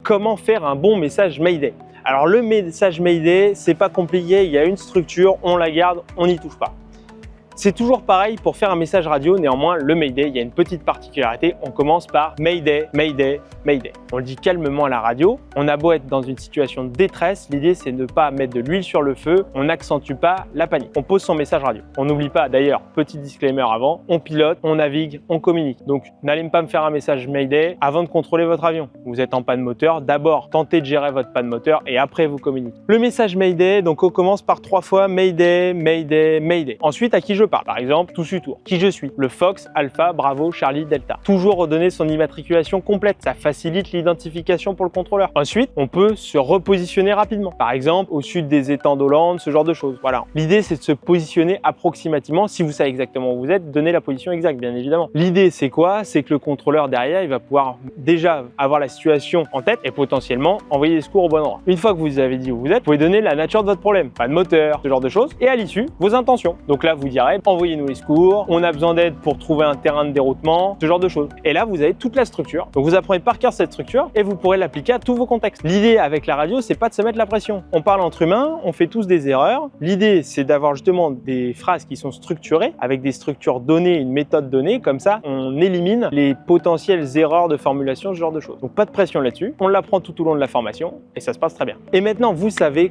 comment faire un bon message Mayday. Alors le message Mayday, c'est pas compliqué, il y a une structure, on la garde, on n'y touche pas. C'est toujours pareil pour faire un message radio, néanmoins le Mayday, il y a une petite particularité, on commence par Mayday, Mayday, Mayday. On le dit calmement à la radio, on a beau être dans une situation de détresse, l'idée c'est de ne pas mettre de l'huile sur le feu, on n'accentue pas la panique. On pose son message radio. On n'oublie pas d'ailleurs, petit disclaimer avant, on pilote, on navigue, on communique. Donc n'allez pas me faire un message Mayday avant de contrôler votre avion. Vous êtes en panne moteur, d'abord tentez de gérer votre panne moteur et après vous communiquez. Le message Mayday, donc on commence par 3 fois Mayday, Mayday, Mayday. Ensuite à qui je parle. Par exemple, tout suit tour. Qui je suis? Le Fox, Alpha, Bravo, Charlie, Delta. Toujours redonner son immatriculation complète. Ça facilite l'identification pour le contrôleur. Ensuite, on peut se repositionner rapidement. Par exemple, au sud des étangs d'Hollande, ce genre de choses. Voilà. L'idée, c'est de se positionner approximativement. Si vous savez exactement où vous êtes, donnez la position exacte, bien évidemment. L'idée, c'est quoi? C'est que le contrôleur derrière, il va pouvoir déjà avoir la situation en tête et potentiellement envoyer des secours au bon endroit. Une fois que vous avez dit où vous êtes, vous pouvez donner la nature de votre problème. Pas de moteur, ce genre de choses. Et à l'issue, vos intentions. Donc là, vous direz, envoyez-nous les secours, on a besoin d'aide pour trouver un terrain de déroutement, ce genre de choses. Et là, vous avez toute la structure. Donc vous apprenez par cœur cette structure et vous pourrez l'appliquer à tous vos contextes. L'idée avec la radio, c'est pas de se mettre la pression. On parle entre humains, on fait tous des erreurs. L'idée, c'est d'avoir justement des phrases qui sont structurées, avec des structures données, une méthode donnée. Comme ça, on élimine les potentielles erreurs de formulation, ce genre de choses. Donc pas de pression là-dessus. On l'apprend tout au long de la formation et ça se passe très bien. Et maintenant, vous savez